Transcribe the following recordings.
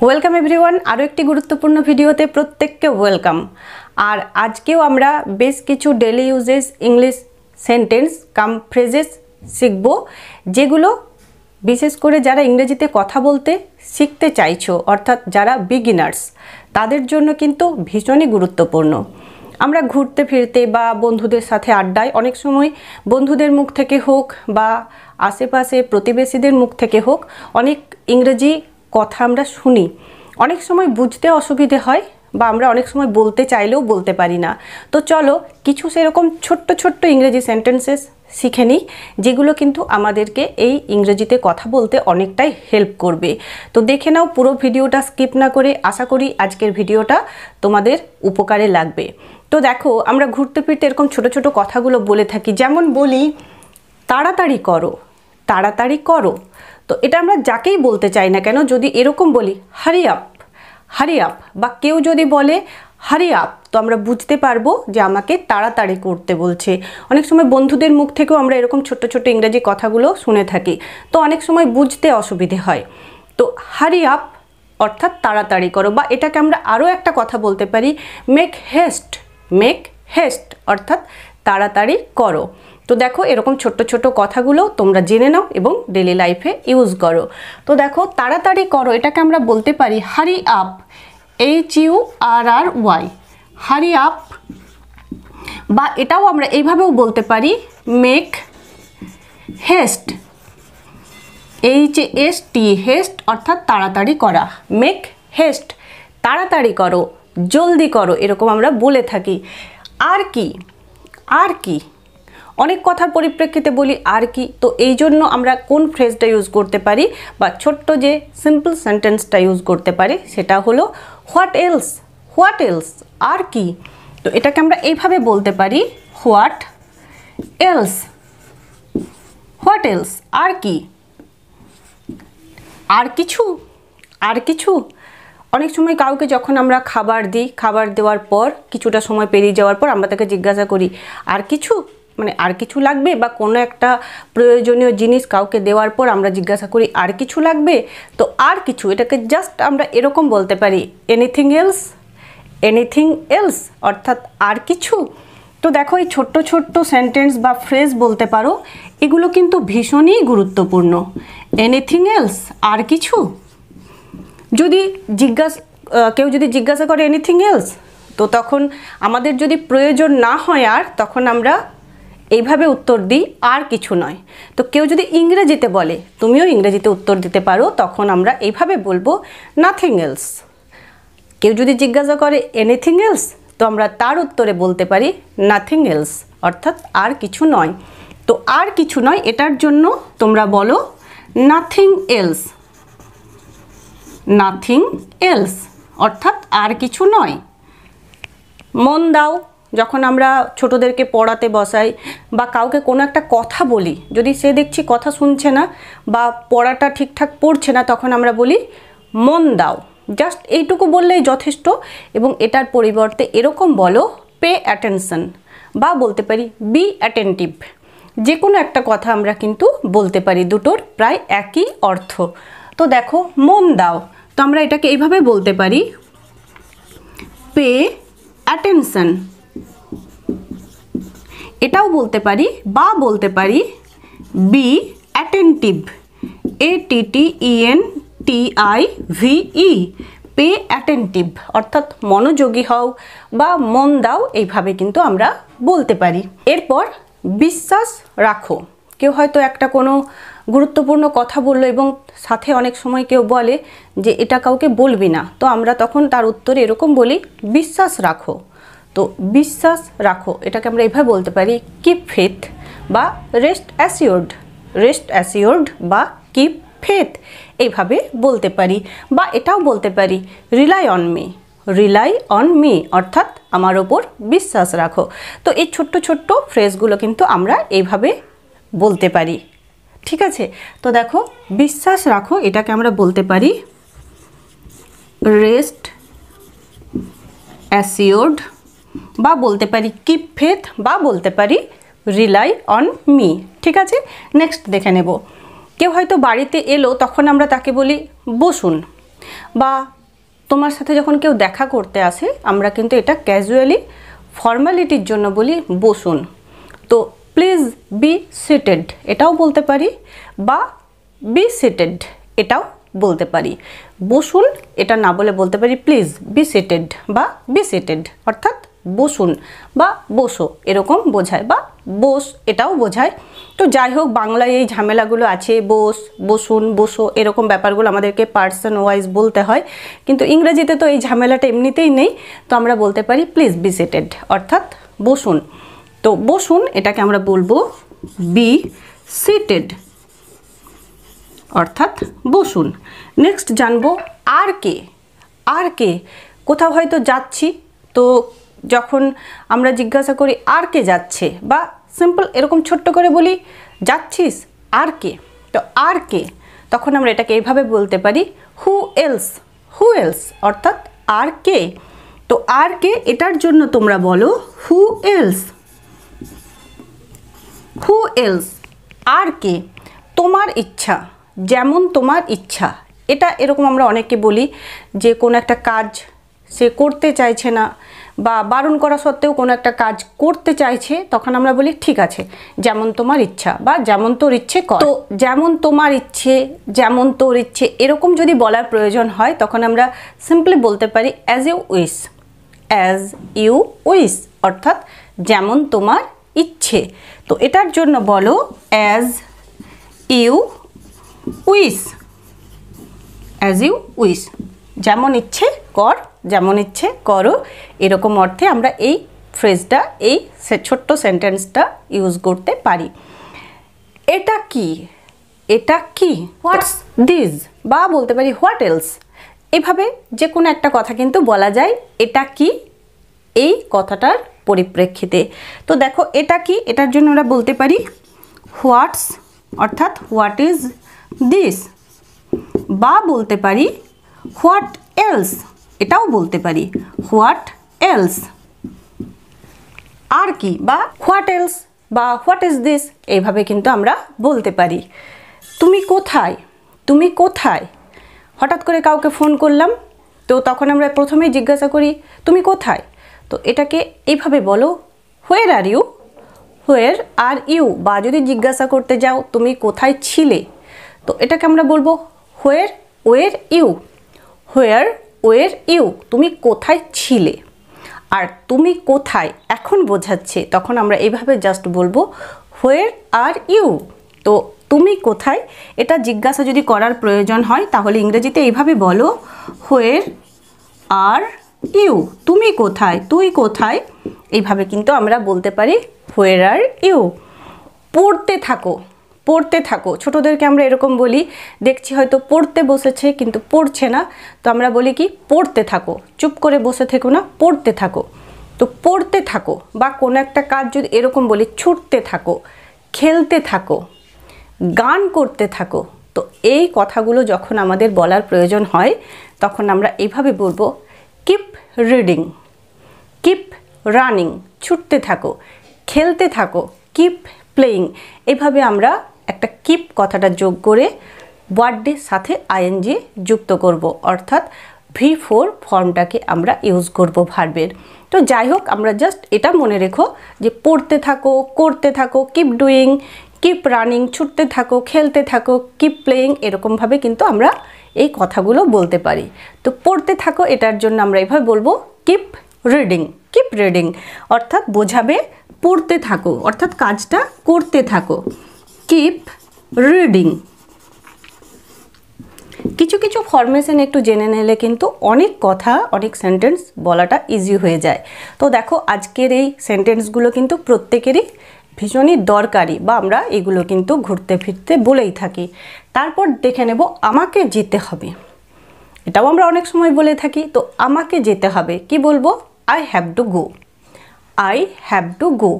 Welcome everyone, আরও একটি গুরুত্বপূর্ণ ভিডিওতে প্রত্যেককে ওয়েলকাম। আর আজকেও আমরা বেশ কিছু daily uses English sentence cum phrases শিখব, যেগুলো বিশেষ করে যারা ইংরেজিতে কথা বলতে শিখতে চাইছো, অর্থাৎ যারা বিগিনার্স, তাদের জন্য কিন্তু ভীষণই গুরুত্বপূর্ণ। আমরা ঘুরতে ফিরতে বা বন্ধুদের সাথে আড্ডায় অনেক সময় বন্ধুদের মুখ থেকে হোক বা আশেপাশে প্রতিবেশীদের মুখ থেকে হোক অনেক ইংরেজি কথা আমরা শুনি। অনেক সময় বুঝতে অসুবিধে হয় বা আমরা অনেক সময় বলতে চাইলেও বলতে পারি না। তো চলো কিছু সেরকম ছোট্ট ছোট্ট ইংরেজি সেন্টেন্সেস শিখে নিই, যেগুলো কিন্তু আমাদেরকে এই ইংরেজিতে কথা বলতে অনেকটাই হেল্প করবে। তো দেখে নাও পুরো ভিডিওটা স্কিপ না করে। আশা করি আজকের ভিডিওটা তোমাদের উপকারে লাগবে। তো দেখো, আমরা ঘুরতে ফিরতে এরকম ছোট ছোট কথাগুলো বলে থাকি। যেমন বলি তাড়াতাড়ি করো, তাড়াতাড়ি করো। তো এটা আমরা যাকেই বলতে চাই না কেন, যদি এরকম বলি হারি আপ, হারি আপ, বা কেউ যদি বলে হারি আপ, তো আমরা বুঝতে পারবো যে আমাকে তাড়াতাড়ি করতে বলছে। অনেক সময় বন্ধুদের মুখ থেকেও আমরা এরকম ছোট্ট ছোট্ট ইংরেজি কথাগুলো শুনে থাকি, তো অনেক সময় বুঝতে অসুবিধে হয়। তো হারি আপ অর্থাৎ তাড়াতাড়ি করো। বা এটাকে আমরা আরও একটা কথা বলতে পারি, মেক হেস্ট, মেক হেস্ট অর্থাৎ তাড়াতাড়ি করো। তো দেখো, এরকম ছোট্ট ছোট কথাগুলো তোমরা জেনে নাও এবং ডেলি লাইফে ইউজ করো। তো দেখো, তাড়াতাড়ি করো এটাকে আমরা বলতে পারি hurry up, HURRY, hurry up. বা এটাও আমরা এইভাবেও বলতে পারি মেক হেস্ট, HAST, হেস্ট অর্থাৎ তাড়াতাড়ি করা। মেক হেস্ট, তাড়াতাড়ি করো, জলদি করো, এরকম আমরা বলে থাকি। আর কি, আর কি, অনেক কথার পরিপ্রেক্ষিতে বলি আর কি। তো এই জন্য আমরা কোন ফ্রেজটা ইউজ করতে পারি বা ছোট্ট যে সিম্পল সেন্টেন্সটা ইউজ করতে পারি, সেটা হলো হোয়াট এলস, হোয়াট এলস, আর কি। তো এটাকে আমরা এইভাবে বলতে পারি হোয়াট এলস, হোয়াট এলস, আর কি, আর কিছু, আর কিছু। অনেক সময় কাউকে যখন আমরা খাবার দিই, খাবার দেওয়ার পর কিছুটা সময় পেরিয়ে যাওয়ার পর আমরা তাকে জিজ্ঞাসা করি আর কিছু, মানে আর কিছু লাগবে। বা কোনো একটা প্রয়োজনীয় জিনিস কাউকে দেওয়ার পর আমরা জিজ্ঞাসা করি আর কিছু লাগবে। তো আর কিছু, এটাকে জাস্ট আমরা এরকম বলতে পারি এনিথিং এলস, এনিথিং এলস অর্থাৎ আর কিছু। তো দেখো, এই ছোট্ট ছোট্ট সেন্টেন্স বা ফ্রেজ বলতে পারো, এগুলো কিন্তু ভীষণই গুরুত্বপূর্ণ। এনিথিং এলস, আর কিছু। যদি কেউ যদি জিজ্ঞাসা করে এনিথিং এলস, তো তখন আমাদের যদি প্রয়োজন না হয় আর, তখন আমরা এইভাবে উত্তর দিই আর কিছু নয়। তো কেউ যদি ইংরেজিতে বলে, তুমিও ইংরেজিতে উত্তর দিতে পারো, তখন আমরা এইভাবে বলবো নাথিং এলস। কেউ যদি জিজ্ঞাসা করে এনিথিং এলস, তো আমরা তার উত্তরে বলতে পারি নাথিং এলস অর্থাৎ আর কিছু নয়। তো আর কিছু নয়, এটার জন্য তোমরা বলো নাথিং এলস, নাথিং এলস অর্থাৎ আর কিছু নয়। মন দাও, যখন আমরা ছোটদেরকে পড়াতে বসাই বা কাউকে কোনো একটা কথা বলি, যদি সে দেখছি কথা শুনছে না বা পড়াটা ঠিকঠাক পড়ছে না, তখন আমরা বলি মন দাও। জাস্ট এইটুকু বললেই যথেষ্ট। এবং এটার পরিবর্তে এরকম বলো পে অ্যাটেনশন, বা বলতে পারি বি অ্যাটেন্টিভ। যে কোনো একটা কথা আমরা কিন্তু বলতে পারি, দুটোর প্রায় একই অর্থ। তো দেখো, মন দাও, তো আমরা এটাকে এইভাবে বলতে পারি পে অ্যাটেনশন। এটাও বলতে পারি, বা বলতে পারি be attentive, ATTENTIVE, pay attentive অর্থাৎ মনোযোগী হও বা মন দাও, এইভাবে কিন্তু আমরা বলতে পারি। এরপর বিশ্বাস রাখো। কেউ হয়তো একটা কোনো গুরুত্বপূর্ণ কথা বললো এবং সাথে অনেক সময় কেউ বলে যে এটা কাউকে বলবি না, তো আমরা তখন তার উত্তরে এরকম বলি বিশ্বাস রাখো। তো বিশ্বাস রাখো এটাকে আমরা এইভাবে বলতে পারি কিপ ফেথ বা রেস্ট অ্যাসিওর্ড, রেস্ট অ্যাসিওর্ড বা কিপ ফেথ, এইভাবে বলতে পারি। বা এটাও বলতে পারি rely on me, rely on me অর্থাৎ আমার ওপর বিশ্বাস রাখো। তো এই ছোট্ট ছোট্ট ফ্রেজগুলো কিন্তু আমরা এইভাবে বলতে পারি, ঠিক আছে। তো দেখো, বিশ্বাস রাখো এটাকে আমরা বলতে পারি রেস্ট অ্যাসিওর্ড, বা বলতে পারি কিপ ফেথ, বা বলতে পারি রিলাই অন মি, ঠিক আছে। নেক্সট দেখে নেব। কেউ হয়তো বাড়িতে এলো, তখন আমরা তাকে বলি বসুন। বা তোমার সাথে যখন কেউ দেখা করতে আসে আমরা কিন্তু এটা ক্যাজুয়ালি ফর্মালিটির জন্য বলি বসুন। তো প্লিজ বি সিটেড এটাও বলতে পারি, বা বি সিটেড এটাও বলতে পারি। বসুন এটা না বলে বলতে পারি প্লিজ বি সিটেড বা বি সিটেড, অর্থাৎ বসুন বা বসো এরকম বোঝায়, বা বস এটাও বোঝায়। তো যাই হোক, বাংলায় এই ঝামেলাগুলো আছে, বস, বসুন, বসো এরকম ব্যাপারগুলো আমাদেরকে পার্সন ওয়াইজ বলতে হয়, কিন্তু ইংরেজিতে তো এই ঝামেলাটা এমনিতেই নেই। তো আমরা বলতে পারি প্লিজ বি সিটেড অর্থাৎ বসুন। তো বসুন এটাকে আমরা বলবো বি সিটেড অর্থাৎ বসুন। নেক্সট জানবো আর কে। আর কে, কোথাও হয়তো যাচ্ছি, তো যখন আমরা জিজ্ঞাসা করি আর কে যাচ্ছে, বা সিম্পল এরকম ছোট্ট করে বলি যাচ্ছিস আর কে, তো আর কে, তখন আমরা এটাকে এইভাবে বলতে পারি হু এলস। হু এলস অর্থাৎ আর কে। তো আর কে এটার জন্য তোমরা বলো হু এলস। হু এলস আর কে। তোমার ইচ্ছা, যেমন তোমার ইচ্ছা, এটা এরকম আমরা অনেকে বলি যে কোনো একটা কাজ সে করতে চাইছে না, বা বারণ করা সত্ত্বেও কোনো একটা কাজ করতে চাইছে, তখন আমরা বলি ঠিক আছে যেমন তোমার ইচ্ছা, বা যেমন তোর ইচ্ছে কর। তো যেমন তোমার ইচ্ছে, যেমন তোর ইচ্ছে এরকম যদি বলার প্রয়োজন হয় তখন আমরা সিম্পলি বলতে পারি as you wish. As you wish অর্থাৎ যেমন তোমার ইচ্ছে। তো এটার জন্য বলো as you wish. As you wish, যেমন ইচ্ছে কর, যেমন ইচ্ছে করো, এরকম অর্থে আমরা এই ফ্রেজটা, এই ছোট্ট সেন্টেন্সটা ইউজ করতে পারি। এটা কি, এটা কি, হোয়াটস দিস, বা বলতে পারি হোয়াট এলস। এভাবে যে কোনো একটা কথা কিন্তু বলা যায় এটা কি এই কথাটার পরিপ্রেক্ষিতে। তো দেখো এটা কি, এটার জন্য আমরা বলতে পারি হোয়াটস অর্থাৎ হোয়াট ইজ দিস, বা বলতে পারি হোয়াট এলস, এটাও বলতে পারি হোয়াট এলস। আর কি বা হোয়াট এলস বা হোয়াট ইজ দিস, এইভাবে কিন্তু আমরা বলতে পারি। তুমি কোথায়, তুমি কোথায়, হঠাৎ করে কাউকে ফোন করলাম, তো তখন আমরা প্রথমেই জিজ্ঞাসা করি তুমি কোথায়, তো এটাকে এইভাবে বলো হোয়ার are you. Where are you, বা যদি জিজ্ঞাসা করতে যাও তুমি কোথায় ছিলে, তো এটাকে আমরা বলবো হোয়ার ওয়ের ইউ। হোয়ার ওয়ের ইউ, তুমি কোথায় ছিলে। আর তুমি কোথায় এখন বোঝাচ্ছে, তখন আমরা এইভাবে জাস্ট বলবো হোয়ার আর ইউ। তো তুমি কোথায় এটা জিজ্ঞাসা যদি করার প্রয়োজন হয় তাহলে ইংরেজিতে এইভাবে বলো হোয়ার আর ইউ। তুমি কোথায়, তুই কোথায়, এইভাবে কিন্তু আমরা বলতে পারি হোয়ার আর ইউ। পড়তে থাকো, পড়তে থাকো, ছোটোদেরকে আমরা এরকম বলি, দেখছি হয়তো পড়তে বসেছে কিন্তু পড়ছে না, তো আমরা বলি কি পড়তে থাকো, চুপ করে বসে থেকো না, পড়তে থাকো। তো পড়তে থাকো, বা কোনো একটা কাজ যদি এরকম বলি ছুটতে থাকো, খেলতে থাকো, গান করতে থাকো। তো এই কথাগুলো যখন আমাদের বলার প্রয়োজন হয় তখন আমরা এইভাবে বলবো কিপ রিডিং, কিপ রানিং, ছুটতে থাকো, খেলতে থাকো, কিপ প্লেয়িং। এভাবে আমরা একটা কিপ কথাটা যোগ করে ওয়ার্ডের সাথে আইএনজি যুক্ত করব, অর্থাৎ V4 ফর্মটাকে আমরা ইউজ করব ভার্বের। তো যাই হোক, আমরা জাস্ট এটা মনে রেখো যে পড়তে থাকো, করতে থাকো, কিপ ডুইং, কিপ রানিং, ছুটতে থাকো, খেলতে থাকো, কিপ প্লেয়িং, এরকমভাবে কিন্তু আমরা এই কথাগুলো বলতে পারি। তো পড়তে থাকো এটার জন্য আমরা এইভাবে বলবো কিপ রিডিং। কিপ রিডিং অর্থাৎ বোঝাবে পড়তে থাকো, অর্থাৎ কাজটা করতে থাকো। Keep reading. কিছু কিছু ফরমেশন একটু জেনে নিলে কিন্তু অনেক কথা, অনেক সেন্টেন্স বলাটা ইজি হয়ে যায়। তো দেখো আজকের এই সেন্টেন্সগুলো কিন্তু প্রত্যেকেরই ভীষণই দরকারি, বা আমরা এগুলো কিন্তু ঘুরতে ফিরতে বলেই থাকি। তারপর দেখে নেব আমাকে যেতে হবে, এটাও আমরা অনেক সময় বলে থাকি। তো আমাকে যেতে হবে কি বলবো, I have to go. I have to go,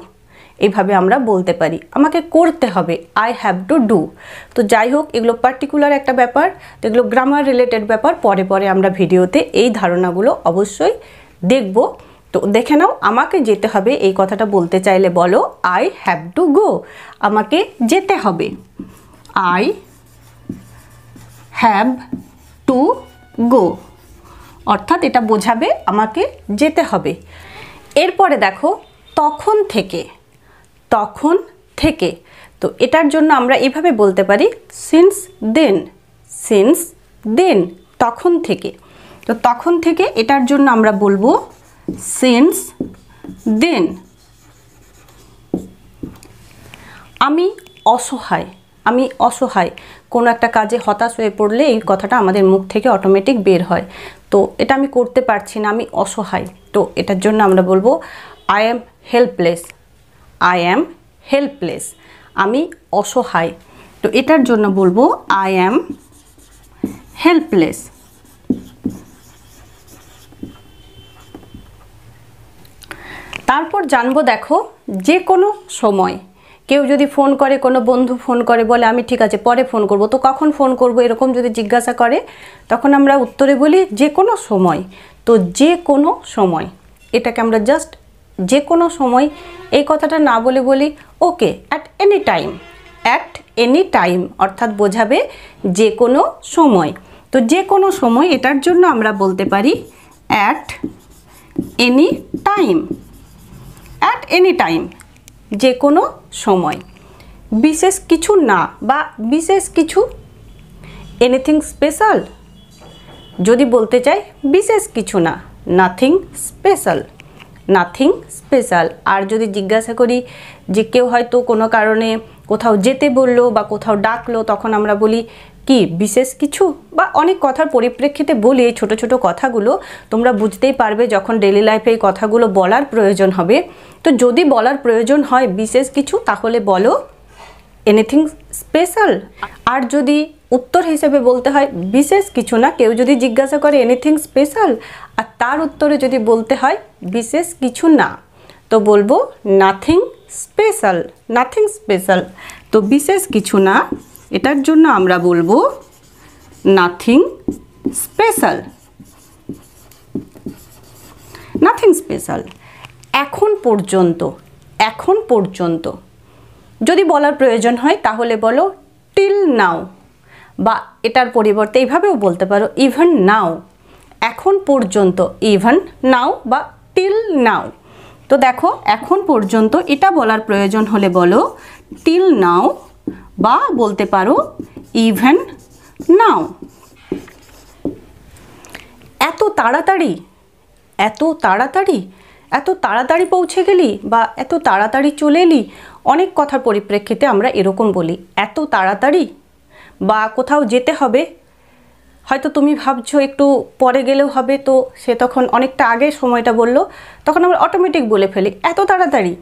এইভাবে আমরা বলতে পারি। আমাকে করতে হবে, আই হ্যাভ টু ডু। তো যাই হোক, এগুলো পার্টিকুলার একটা ব্যাপার, তো এগুলো গ্রামার রিলেটেড ব্যাপার, পরে পরে আমরা ভিডিওতে এই ধারণাগুলো অবশ্যই দেখব। তো দেখে নাও, আমাকে যেতে হবে এই কথাটা বলতে চাইলে বলো আই হ্যাভ টু গো। আমাকে যেতে হবে, আই হ্যাভ টু গো, অর্থাৎ এটা বোঝাবে আমাকে যেতে হবে। এরপরে দেখো তখন থেকে, তখন থেকে, তো এটার জন্য আমরা এভাবে বলতে পারি সিন্স দেন, সিন্স দেন, তখন থেকে। তো তখন থেকে এটার জন্য আমরা বলবো সিন্স দেন। আমি অসহায়, আমি অসহায়, কোনো একটা কাজে হতাশ হয়ে পড়লে এই কথাটা আমাদের মুখ থেকে অটোমেটিক বের হয়। তো এটা আমি করতে পারছি না, আমি অসহায়, তো এটার জন্য আমরা বলবো I am helpless, I am helpless, আমি অসহায়। তো এটার জন্য বলবো আই অ্যাম হেল্পলেস। তারপর জানবো দেখো যে কোনো সময়, কেউ যদি ফোন করে, কোনো বন্ধু ফোন করে, বলে আমি ঠিক আছে পরে ফোন করব, তো কখন ফোন করব এরকম যদি জিজ্ঞাসা করে, তখন আমরা উত্তরে বলি যে কোনো সময়। তো যে কোনো সময়, এটাকে আমরা জাস্ট যে কোনো সময় এই কথাটা না বলে বলি okay at any time, at any time, অর্থাৎ বোঝাবে যে কোনো সময়। তো যে কোনো সময় এটার জন্য আমরা বলতে পারি at any time, at any time, যে কোনো সময়। বিশেষ কিছু না বা বিশেষ কিছু, এনিথিং স্পেশাল, যদি বলতে চাই বিশেষ কিছু না, নাথিং স্পেশাল, নাথিং স্পেশাল। আর যদি জিজ্ঞাসা করি যে কেউ হয়তো কোনো কারণে কোথাও যেতে বললো বা কোথাও ডাকলো, তখন আমরা বলি কি বিশেষ কিছু, বা অনেক কথার পরিপ্রেক্ষিতে বলি এই ছোটো ছোটো কথাগুলো, তোমরা বুঝতেই পারবে যখন ডেলি লাইফে এই কথাগুলো বলার প্রয়োজন হবে। তো যদি বলার প্রয়োজন হয় বিশেষ কিছু, তাহলে বলো এনিথিং স্পেশাল। আর যদি উত্তর হিসেবে বলতে হয় বিশেষ কিছু না, কেউ যদি জিজ্ঞাসা করে এনিথিং স্পেশাল, আর তার উত্তরে যদি বলতে হয় বিশেষ কিছু না, তো বলবো নাথিং স্পেশাল, নাথিং স্পেশাল। তো বিশেষ কিছু না, এটার জন্য আমরা বলবো নাথিং স্পেশাল, নাথিং স্পেশাল। এখন পর্যন্ত, এখন পর্যন্ত যদি বলার প্রয়োজন হয় তাহলে বলো টিল নাও, বা এটার পরিবর্তে এইভাবেও বলতে পারো ইভেন নাও, এখন পর্যন্ত, ইভেন নাও বা টিল নাও। তো দেখো এখন পর্যন্ত এটা বলার প্রয়োজন হলে বলো টিল নাও, বা বলতে পারো ইভেন নাও। এত তাড়াতাড়ি, এত তাড়াতাড়ি, এত তাড়াতাড়ি পৌঁছে গেলি, বা এত তাড়াতাড়ি চলে এলি, অনেক কথার পরিপ্রেক্ষিতে আমরা এরকম বলি এত তাড়াতাড়ি। বা কোথাও যেতে হবে, হয়তো তুমি ভাবছো একটু পরে গেলেও হবে, তো সে তখন অনেকটা আগে সময়টা বললো, তখন আমরা অটোমেটিক বলে ফেলি এত তাড়াতাড়ি।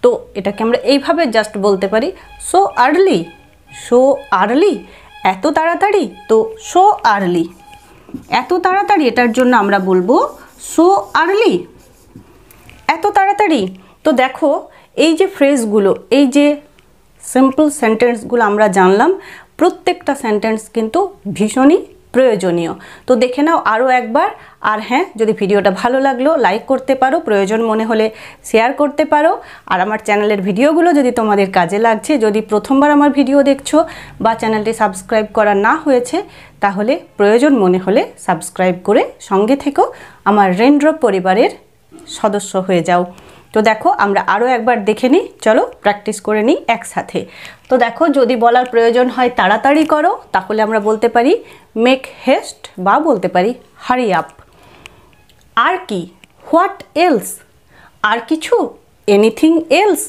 তো এটাকে আমরা এইভাবে জাস্ট বলতে পারি সো আর্লি, সো আর্লি, এত তাড়াতাড়ি, তো সো আর্লি, এত তাড়াতাড়ি, এটার জন্য আমরা বলবো সো আর্লি, এত তাড়াতাড়ি। তো দেখো এই যে ফ্রেজগুলো, এই যে সিম্পল সেন্টেন্সগুলো আমরা জানলাম, প্রত্যেকটা সেন্টেন্স কিন্তু ভীষণই প্রয়োজনীয়। তো দেখে নাও আরও একবার। আর হ্যাঁ, যদি ভিডিওটা ভালো লাগলো লাইক করতে পারো, প্রয়োজন মনে হলে শেয়ার করতে পারো। আর আমার চ্যানেলের ভিডিওগুলো যদি তোমাদের কাজে লাগছে, যদি প্রথমবার আমার ভিডিও দেখছো বা চ্যানেলটি সাবস্ক্রাইব করা না হয়েছে, তাহলে প্রয়োজন মনে হলে সাবস্ক্রাইব করে সঙ্গে থেকো, আমার রেইনড্রপ পরিবারের সদস্য হয়ে যাও। তো দেখো আমরা আরও একবার দেখে নিই, চলো প্র্যাকটিস করে নিই একসাথে। তো দেখো যদি বলার প্রয়োজন হয় তাড়াতাড়ি করো, তাহলে আমরা বলতে পারি মেক হেস্ট, বা বলতে পারি হারি আপ। আর কি, হোয়াট এলস, আর কিছু, এনিথিং এলস,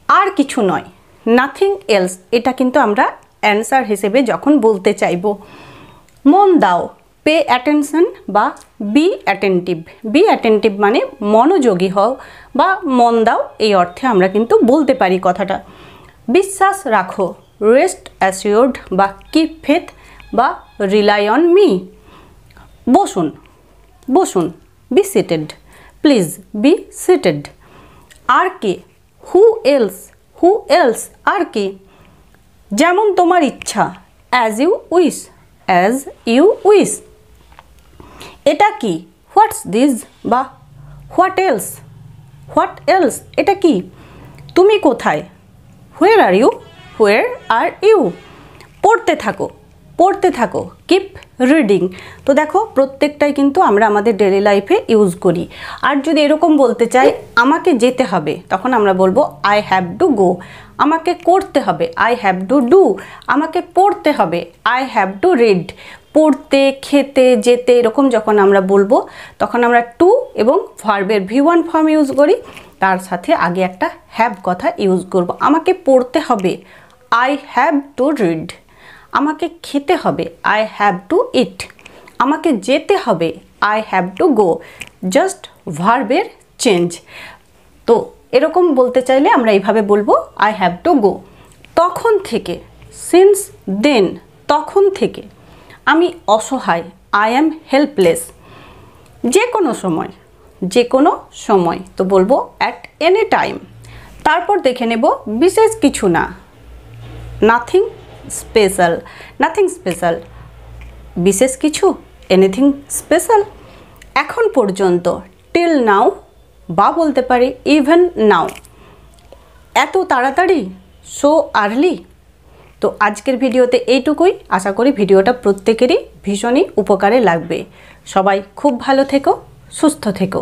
আর কিছু নয়, নাথিং এলস। এটা কিন্তু আমরা অ্যান্সার হিসেবে যখন বলতে চাইব। মন দাও, পে অ্যাটেনশন বা বি অ্যাটেন্টিভ। বি অ্যাটেন্টিভ মানে মনোযোগী হও বা মন দাও, এই অর্থে আমরা কিন্তু বলতে পারি কথাটা। বিশ্বাস রাখো, রেস্ট অ্যাসিওর্ড বা কিপ ফেথ বা রিলাই অন মি। বসুন, বসুন, be seated, please be seated. আর কে, হু এলস, হু এলস, আর কি। যেমন তোমার ইচ্ছা, as you wish, as you wish. এটা কি, হোয়াটস দিস বা হোয়াট এলস, হোয়াট এলস, এটা কি। তুমি কোথায়, হোয়ার are you, where are you. পড়তে থাকো, পড়তে থাকো, কিপ রিডিং। তো দেখো প্রত্যেকটাই কিন্তু আমরা আমাদের ডেলি লাইফে ইউজ করি। আর যদি এরকম বলতে চাই আমাকে যেতে হবে, তখন আমরা বলবো আই হ্যাভ টু গো। আমাকে করতে হবে, আই হ্যাভ টু ডু। আমাকে পড়তে হবে, আই হ্যাভ টু রিড। পড়তে, খেতে, যেতে এরকম যখন আমরা বলবো তখন আমরা টু এবং ভার্বের V1 ফর্ম ইউজ করি, তার সাথে আগে একটা হ্যাভ কথা ইউজ করব। আমাকে পড়তে হবে, আই হ্যাভ টু রিড। আমাকে খেতে হবে, আই হ্যাভ টু ইট। আমাকে যেতে হবে, I have to go. Just ভার্বের চেঞ্জ। তো এরকম বলতে চাইলে আমরা এইভাবে বলবো আই হ্যাভ টু গো। তখন থেকে, সিন্স দেন, তখন থেকে। আমি অসহায়, আই অ্যাম হেল্পলেস। যে কোনো সময়, যে কোনো সময় তো বলবো অ্যাট এনি টাইম। তারপর দেখে নেব বিশেষ কিছু না, নাথিং স্পেশাল। নাথিং স্পেশাল, বিশেষ কিছু, এনিথিং স্পেশাল। এখন পর্যন্ত, টিল নাও, বা বলতে পারি ইভেন নাও। এত তাড়াতাড়ি, সো আর্লি। তো আজকের ভিডিওতে এইটুকুই। আশা করি ভিডিওটা প্রত্যেকেরই ভীষণই উপকারে লাগবে। সবাই খুব ভালো থেকো, সুস্থ থেকো।